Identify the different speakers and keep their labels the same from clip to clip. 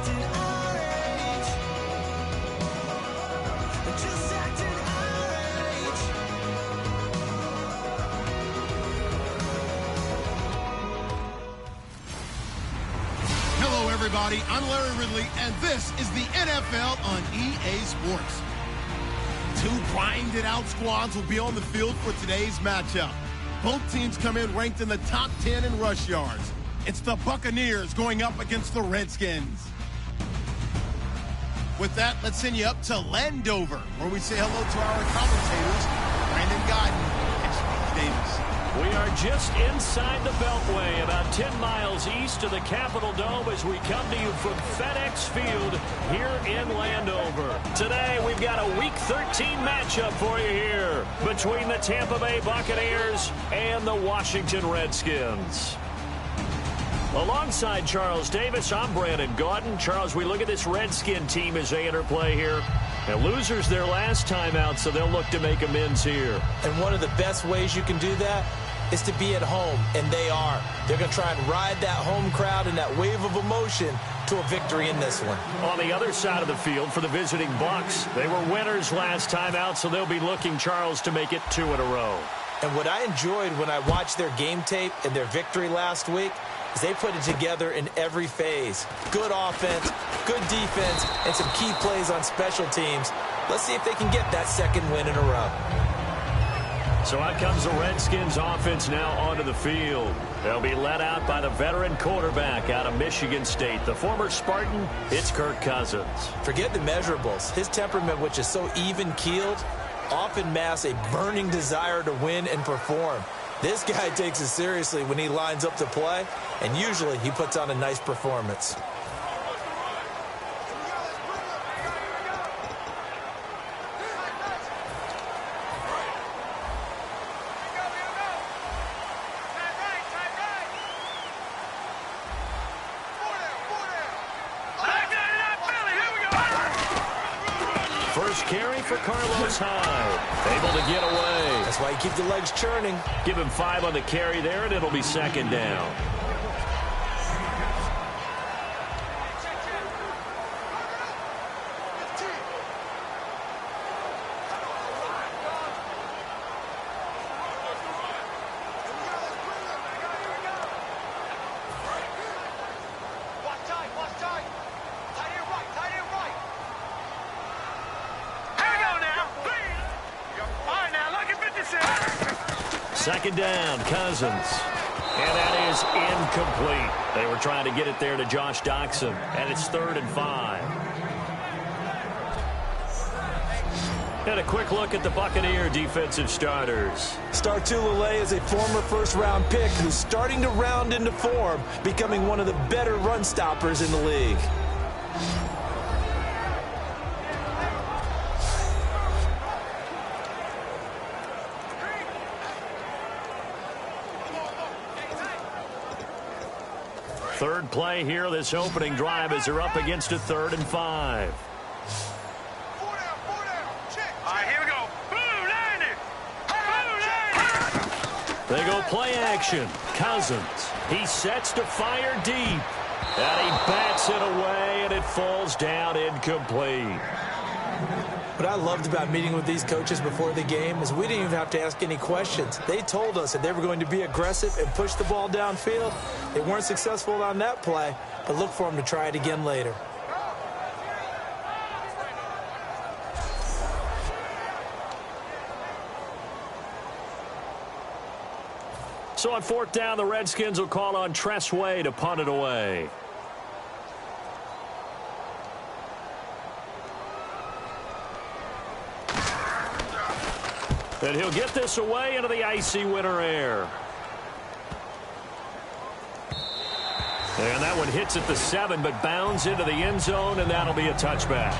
Speaker 1: Hello, everybody. I'm Larry Ridley, and this is the NFL on EA Sports. Two grinded-out squads will be on the field for today's matchup. Both teams come in ranked in the top 10 in rush yards. It's the Buccaneers going up against the Redskins. With that, let's send you up to Landover, where we say hello to our commentators, Brandon Godden and Steve Davis.
Speaker 2: We are just inside the Beltway, about 10 miles east of the Capitol Dome as we come to you from FedEx Field here in Landover. Today, we've got a Week 13 matchup for you here between the Tampa Bay Buccaneers and the Washington Redskins. Alongside Charles Davis, I'm Brandon Gaudin. Charles, we look at this Redskin team as they interplay here. And losers their last time out, so they'll look to make amends here.
Speaker 3: And one of the best ways you can do that is to be at home, and they are. They're going to try and ride that home crowd and that wave of emotion to a victory in this one.
Speaker 2: On the other side of the field for the visiting Bucs, they were winners last time out, so they'll be looking, Charles, to make it 2 in a row.
Speaker 3: And what I enjoyed when I watched their game tape and their victory last week is they put it together in every phase. Good offense, good defense, and some key plays on special teams. Let's see if they can get that second win in a row.
Speaker 2: So out comes the Redskins offense now onto the field. They'll be led out by the veteran quarterback out of Michigan State. The former Spartan, it's Kirk Cousins.
Speaker 3: Forget the measurables. His temperament, which is so even-keeled, often masks a burning desire to win and perform. This guy takes it seriously when he lines up to play, and usually he puts on a nice performance.
Speaker 2: First carry for Carlos Hyde. Able to get away.
Speaker 3: That's why you keep the legs churning.
Speaker 2: Give him 5 on the carry there, and it'll be second down. Second down, Cousins. And that is incomplete. They were trying to get it there to Josh Doxson, and it's 3rd and 5. And a quick look at the Buccaneer defensive starters.
Speaker 3: Star Tulele is a former first-round pick who's starting to round into form, becoming one of the better run stoppers in the league.
Speaker 2: Third play here, this opening drive, as they're up against a 3rd and 5.
Speaker 4: All right, here we go.
Speaker 2: They go play action. Cousins. He sets to fire deep. And he bats it away, and it falls down incomplete.
Speaker 3: What I loved about meeting with these coaches before the game is we didn't even have to ask any questions. They told us that they were going to be aggressive and push the ball downfield. They weren't successful on that play, but look for them to try it again later.
Speaker 2: So on 4th down, the Redskins will call on Tress Way to punt it away. And he'll get this away into the icy winter air. And that one hits at the 7, but bounds into the end zone, and that'll be a touchback.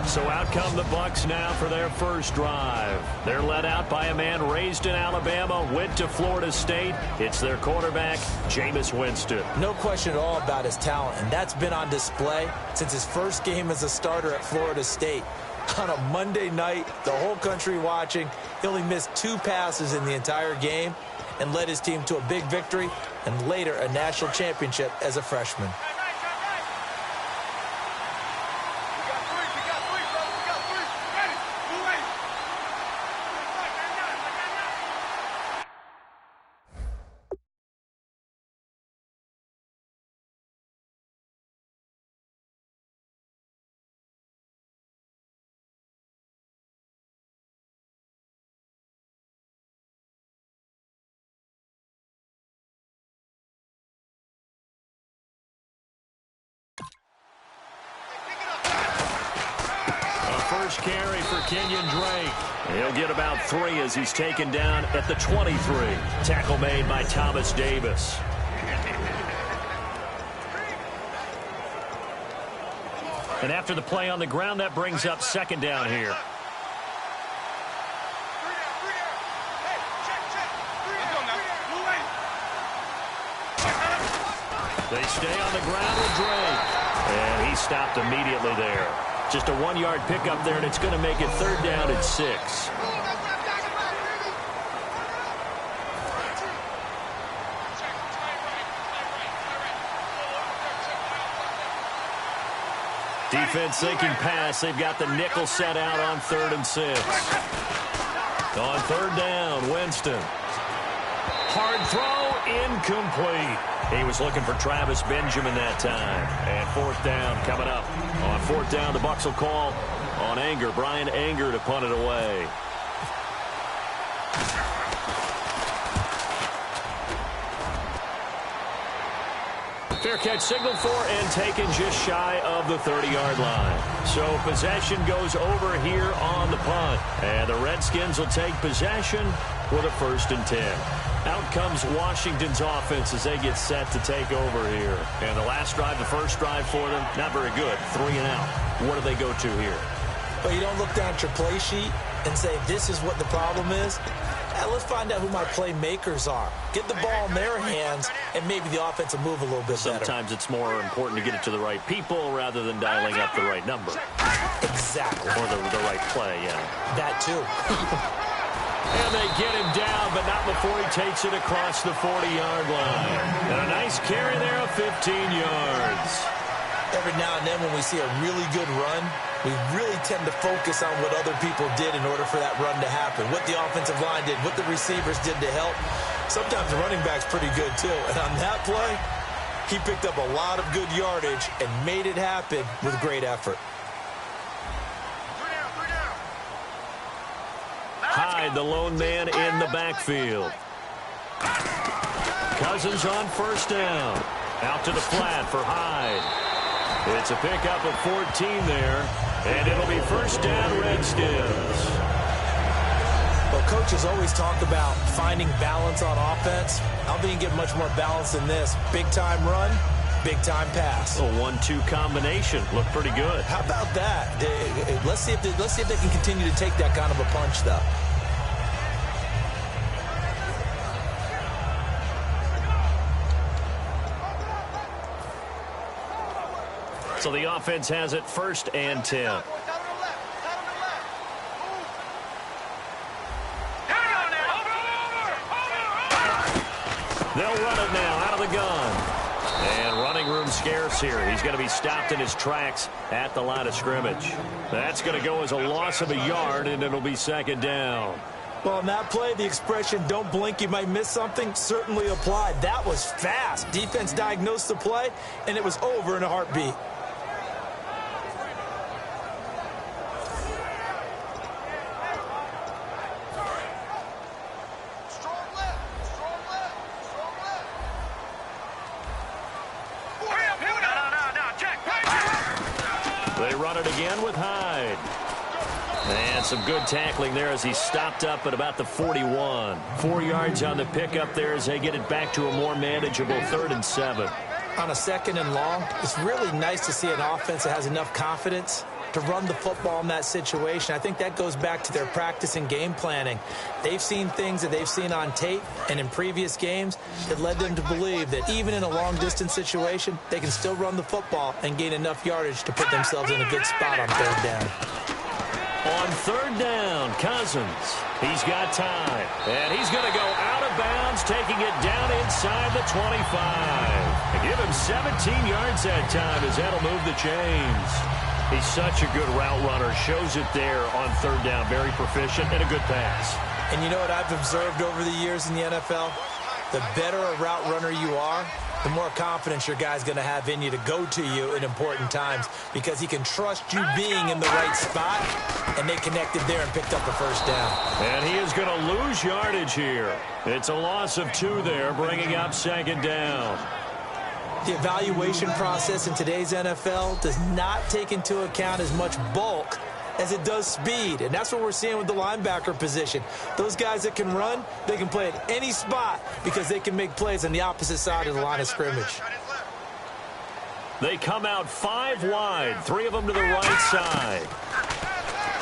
Speaker 2: So out come the Bucs now for their first drive. They're led out by a man raised in Alabama, went to Florida State. It's their quarterback, Jameis Winston.
Speaker 3: No question at all about his talent, and that's been on display since his first game as a starter at Florida State. On a Monday night, the whole country watching, he only missed 2 passes in the entire game and led his team to a big victory and later a national championship as a freshman.
Speaker 2: first carry for Kenyon Drake. He'll get about 3 as he's taken down at the 23. Tackle made by Thomas Davis. And after the play on the ground, that brings up second down here. They stay on the ground with Drake. And he stopped immediately there. Just a 1-yard pickup there, and it's going to make it third down and 6. Defense thinking pass. They've got the nickel set out on 3rd and 6. On 3rd down, Winston. Hard throw, incomplete. He was looking for Travis Benjamin that time. And 4th down coming up. On 4th down, the Bucs will call on Anger. Brian Anger to punt it away. Fair catch signaled for and taken just shy of the 30-yard line. So possession goes over here on the punt. And the Redskins will take possession with a 1st and 10. Out comes Washington's offense as they get set to take over here. And the last drive, the first drive for them, not very good. 3 and out. What do they go to here?
Speaker 3: Well, you don't look down at your play sheet and say, this is what the problem is. Let's find out who my playmakers are. Get the ball in their hands, and maybe the offense will move a little bit better.
Speaker 2: Sometimes it's more important to get it to the right people rather than dialing up the right number.
Speaker 3: Exactly.
Speaker 2: Or the right play, yeah.
Speaker 3: That too.
Speaker 2: And they get him down, but not before he takes it across the 40-yard line. And a nice carry there of 15 yards.
Speaker 3: Every now and then when we see a really good run, we really tend to focus on what other people did in order for that run to happen. What the offensive line did, what the receivers did to help. Sometimes the running back's pretty good too. And on that play, he picked up a lot of good yardage and made it happen with great effort.
Speaker 2: Hyde, the lone man in the backfield. Cousins on 1st down. Out to the flat for Hyde. It's a pickup of 14 there, and it'll be 1st down Redskins.
Speaker 3: Well, coaches always talk about finding balance on offense. I don't think you get much more balance than this. Big-time run, big-time pass.
Speaker 2: A 1-2 combination. Looked pretty good.
Speaker 3: How about that? Let's see if they can continue to take that kind of a punch, though.
Speaker 2: So the offense has it 1st and 10. They'll run it now out of the gun. And running room scarce here. He's going to be stopped in his tracks at the line of scrimmage. That's going to go as a loss of a yard, and it'll be 2nd down.
Speaker 3: Well, on that play, the expression, don't blink, you might miss something, certainly applied. That was fast. Defense diagnosed the play, and it was over in a heartbeat.
Speaker 2: They run it again with Hyde. And some good tackling there as he stopped up at about the 41. 4 yards on the pickup there as they get it back to a more manageable 3rd and 7.
Speaker 3: On a 2nd and long, it's really nice to see an offense that has enough confidence to run the football in that situation. I think that goes back to their practice and game planning. They've seen things that they've seen on tape and in previous games that led them to believe that even in a long-distance situation, they can still run the football and gain enough yardage to put themselves in a good spot on 3rd down.
Speaker 2: On 3rd down, Cousins. He's got time. And he's going to go out of bounds, taking it down inside the 25. And give him 17 yards that time as that'll move the chains. He's such a good route runner. Shows it there on 3rd down. Very proficient and a good pass.
Speaker 3: And you know what I've observed over the years in the NFL? The better a route runner you are, the more confidence your guy's going to have in you to go to you in important times because he can trust you being in the right spot, and they connected there and picked up a 1st down.
Speaker 2: And he is going to lose yardage here. It's a loss of 2 there, bringing up 2nd down.
Speaker 3: The evaluation process in today's NFL does not take into account as much bulk as it does speed, and that's what we're seeing with the linebacker position. Those guys that can run, they can play at any spot because they can make plays on the opposite side of the line of scrimmage.
Speaker 2: They come out 5 wide, 3 of them to the right side.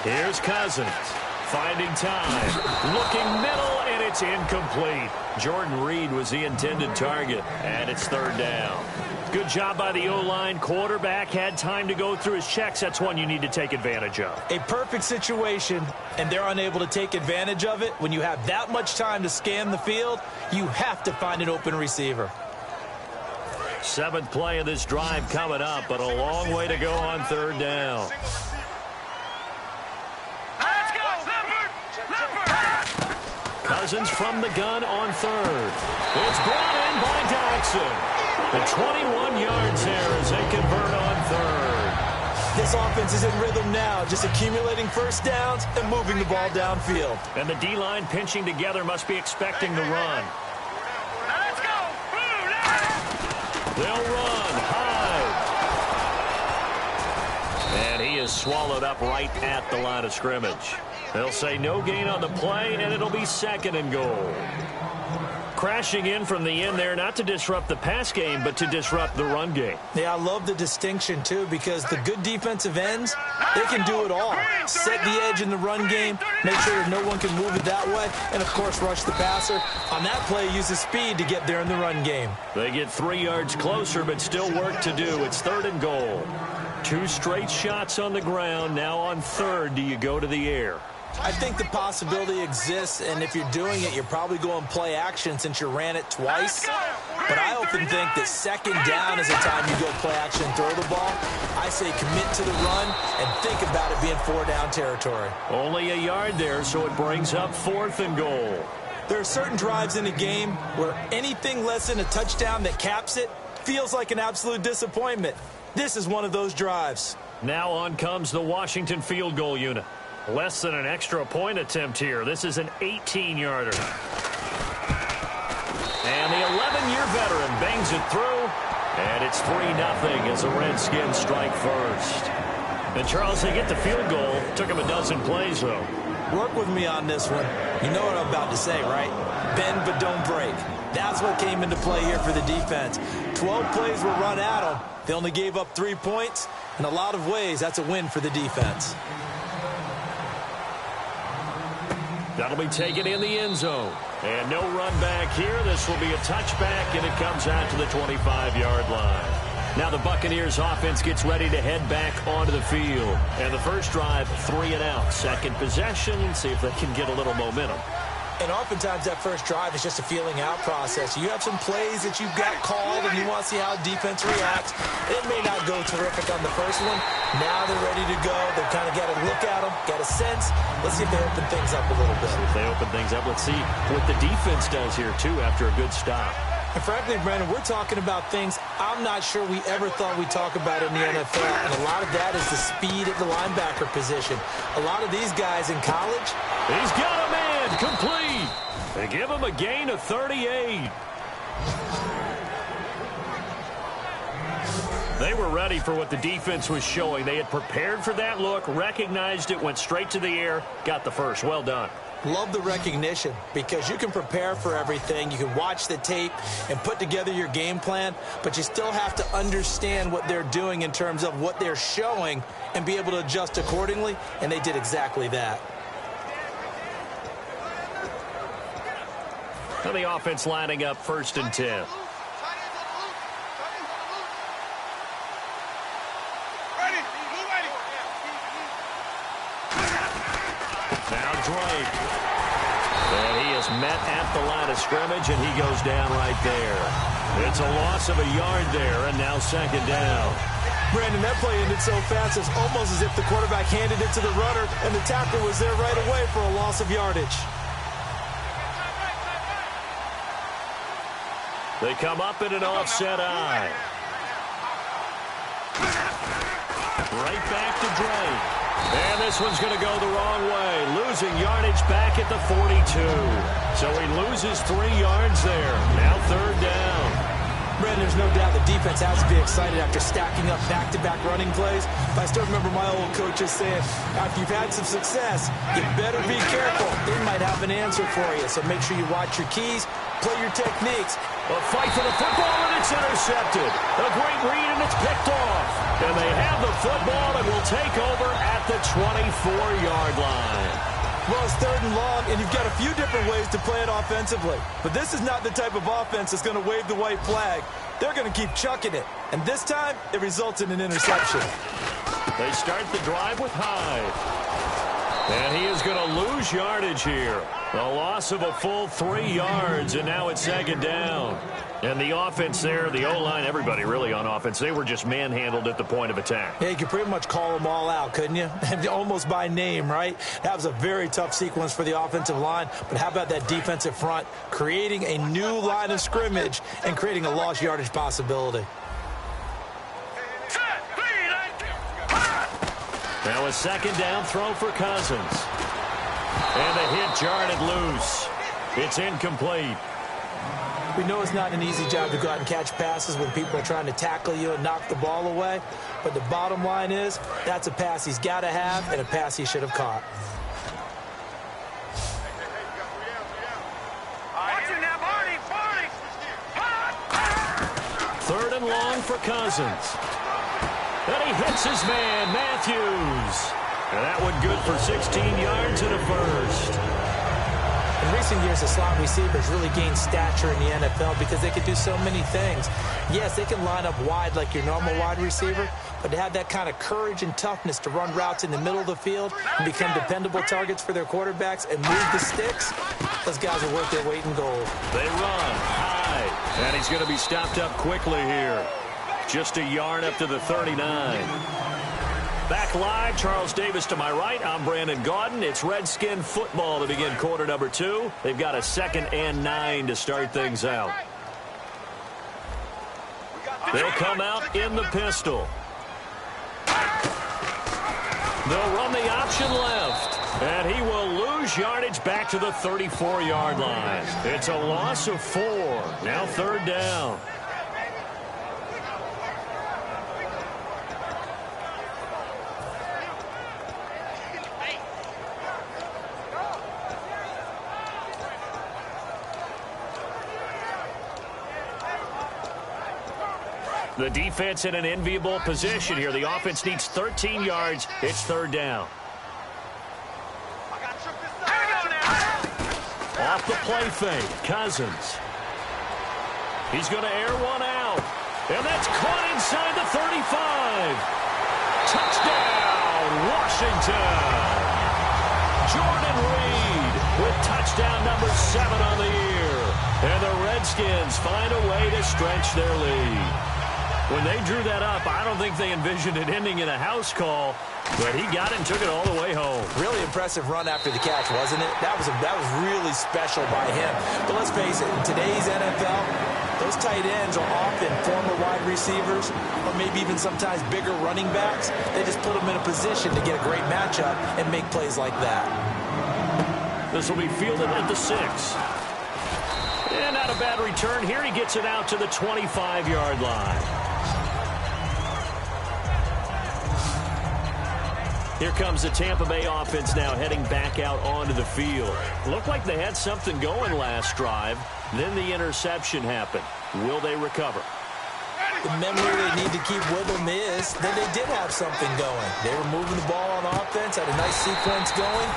Speaker 2: Here's Cousins, finding time, looking middle, and it's incomplete. Jordan Reed was the intended target, and it's 3rd down. Good job by the O-line. Quarterback had time to go through his checks. That's one you need to take advantage of.
Speaker 3: A perfect situation, and they're unable to take advantage of it. When you have that much time to scan the field, you have to find an open receiver.
Speaker 2: 7th play of this drive coming up, but a long way to go on 3rd down.
Speaker 4: Let's go,
Speaker 2: Cousins from the gun on 3rd. It's brought in by Jackson. The 21 yards there as they convert on 3rd.
Speaker 3: This offense is in rhythm now, just accumulating first downs and moving the ball downfield.
Speaker 2: And the D-line pinching together must be expecting the run.
Speaker 4: Let's go.
Speaker 2: They'll run high. And he is swallowed up right at the line of scrimmage. They'll say no gain on the play, and it'll be 2nd and goal. Crashing in from the end there, not to disrupt the pass game, but to disrupt the run game.
Speaker 3: Yeah, I love the distinction, too, because the good defensive ends, they can do it all. Set the edge in the run game, make sure that no one can move it that way, and, of course, rush the passer. On that play, use the speed to get there in the run game.
Speaker 2: They get 3 yards closer, but still work to do. It's 3rd and goal. 2 straight shots on the ground. Now on 3rd, do you go to the air?
Speaker 3: I think the possibility exists, and if you're doing it, you're probably going play action since you ran it twice. But I often think that 2nd down is the time you go play action and throw the ball. I say commit to the run and think about it being 4-down territory.
Speaker 2: Only a yard there, so it brings up 4th and goal.
Speaker 3: There are certain drives in a game where anything less than a touchdown that caps it feels like an absolute disappointment. This is one of those drives.
Speaker 2: Now on comes the Washington field goal unit. Less than an extra point attempt here. This is an 18-yarder. And the 11-year veteran bangs it through. And it's 3-0 as the Redskins strike first. And, Charles, they get the field goal. Took them a dozen plays, though.
Speaker 3: Work with me on this one. You know what I'm about to say, right? Bend but don't break. That's what came into play here for the defense. 12 plays were run at them. They only gave up 3 points. In a lot of ways, that's a win for the defense.
Speaker 2: That'll be taken in the end zone. And no run back here. This will be a touchback, and it comes out to the 25-yard line. Now the Buccaneers offense gets ready to head back onto the field. And the first drive, 3 and out. Second possession, see if they can get a little momentum.
Speaker 3: And oftentimes that first drive is just a feeling out process. You have some plays that you've got called and you want to see how defense reacts. It may not go terrific on the first one. Now they're ready to go. They've kind of got to look at them, got a sense. Let's see if they open things up a little bit.
Speaker 2: See if they open things up. Let's see what the defense does here, too, after a good stop.
Speaker 3: And frankly, Brandon, we're talking about things I'm not sure we ever thought we'd talk about in the NFL. And a lot of that is the speed at the linebacker position. A lot of these guys in college.
Speaker 2: He's got a man complete. They give him a gain of 38. They were ready for what the defense was showing. They had prepared for that look, recognized it, went straight to the air, got the first. Well done.
Speaker 3: Love the recognition because you can prepare for everything. You can watch the tape and put together your game plan, but you still have to understand what they're doing in terms of what they're showing and be able to adjust accordingly, and they did exactly that.
Speaker 2: Now the offense lining up 1st and 10. Now Drake. And he is met at the line of scrimmage, and he goes down right there. It's a loss of a yard there, and now 2nd down.
Speaker 3: Brandon, that play ended so fast, it's almost as if the quarterback handed it to the runner, and the tackle was there right away for a loss of yardage.
Speaker 2: They come up in an offset eye. Right back to Drake. And this one's going to go the wrong way. Losing yardage back at the 42. So he loses 3 yards there. Now 3rd down.
Speaker 3: Brandon, there's no doubt the defense has to be excited after stacking up back-to-back running plays. But I still remember my old coaches saying, after you've had some success, you better be careful. They might have an answer for you. So make sure you watch your keys, play your techniques.
Speaker 2: A fight for the football, and it's intercepted. A great read, and it's picked off. And they have the football and will take over at the 24-yard line.
Speaker 3: Well, it's 3rd and long, and you've got a few different ways to play it offensively. But this is not the type of offense that's going to wave the white flag. They're going to keep chucking it. And this time, it results in an interception.
Speaker 2: They start the drive with Hyde. And he is going to lose yardage here. A loss of a full 3 yards, and now it's 2nd down. And the offense there, the O-line, everybody really on offense, they were just manhandled at the point of attack.
Speaker 3: Yeah, you could pretty much call them all out, couldn't you? Almost by name, right? That was a very tough sequence for the offensive line. But how about that defensive front, creating a new line of scrimmage and creating a lost yardage possibility?
Speaker 2: Now a 2nd down throw for Cousins. And a hit jarred loose. It's incomplete.
Speaker 3: We know it's not an easy job to go out and catch passes when people are trying to tackle you and knock the ball away. But the bottom line is, that's a pass he's got to have and a pass he should have caught.
Speaker 2: Third and long for Cousins. And he hits his man, Matthews. And that one good for 16 yards and a first.
Speaker 3: In recent years, the slot receivers really gained stature in the NFL because they can do so many things. Yes, they can line up wide like your normal wide receiver, but to have that kind of courage and toughness to run routes in the middle of the field and become dependable targets for their quarterbacks and move the sticks, those guys are worth their weight in gold.
Speaker 2: They run high, and he's going to be stopped up quickly here. Just a yard up to the 39. Back live, Charles Davis to my right. I'm Brandon Gaudin. It's Redskin football to begin quarter number 2. They've got a 2nd and 9 to start things out. They'll come out in the pistol. They'll run the option left. And he will lose yardage back to the 34-yard line. It's a loss of 4. Now 3rd down. The defense in an enviable position here. The offense needs 13 yards. It's 3rd down. Off the play fake, Cousins. He's going to air one out. And that's caught inside the 35. Touchdown, Washington. Jordan Reed with touchdown number 7 on the year. And the Redskins find a way to stretch their lead. When they drew that up, I don't think they envisioned it ending in a house call, but he got it and took it all the way home.
Speaker 3: Really impressive run after the catch, wasn't it? That was really special by him. But let's face it, in today's NFL, those tight ends are often former wide receivers or maybe even sometimes bigger running backs. They just put them in a position to get a great matchup and make plays like that.
Speaker 2: This will be fielded at the 6. And not a bad return here. He gets it out to the 25-yard line. Here comes the Tampa Bay offense now heading back out onto the field. Looked like they had something going last drive. Then the interception happened. Will they recover?
Speaker 3: The memory they need to keep with them is that they did have something going. They were moving the ball on offense, had a nice sequence going.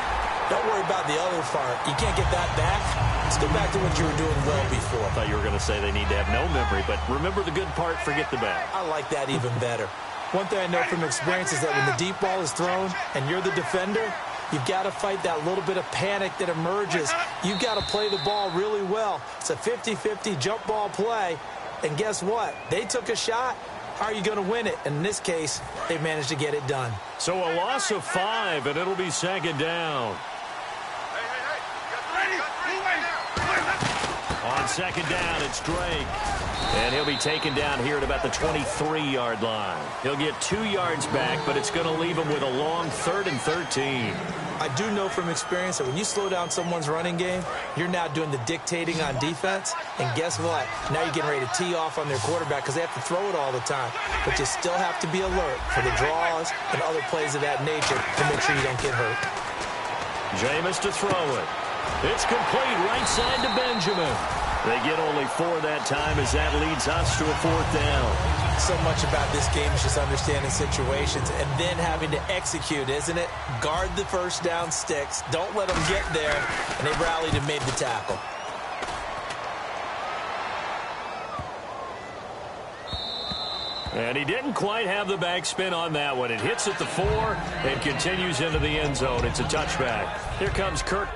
Speaker 3: Don't worry about the other part. You can't get that back. Let's go back to what you were doing well before.
Speaker 2: I thought you were going to say they need to have no memory, but remember the good part, forget the bad.
Speaker 3: I like that even better. One thing I know from experience is that when the deep ball is thrown and you're the defender, you've got to fight that little bit of panic that emerges. You've got to play the ball really well. It's a 50-50 jump ball play. And guess what? They took a shot. How are you going to win it? And in this case, they managed to get it done.
Speaker 2: So a loss of 5, and it'll be 2nd down. On second down, it's Drake. And he'll be taken down here at about the 23-yard line. He'll get 2 yards back, but it's going to leave him with a long 3rd and 13.
Speaker 3: I do know from experience that when you slow down someone's running game, you're now doing the dictating on defense. And guess what? Now you're getting ready to tee off on their quarterback because they have to throw it all the time. But you still have to be alert for the draws and other plays of that nature to make sure you don't get hurt.
Speaker 2: Jameis to throw it. It's complete right side to Benjamin. They get only 4 that time as that leads us to a 4th down.
Speaker 3: So much about this game is just understanding situations and then having to execute, isn't it? Guard the first down sticks. Don't let them get there. And they rallied and made the tackle.
Speaker 2: And he didn't quite have the backspin on that one. It hits at the 4 and continues into the end zone. It's a touchback. Here comes Kirk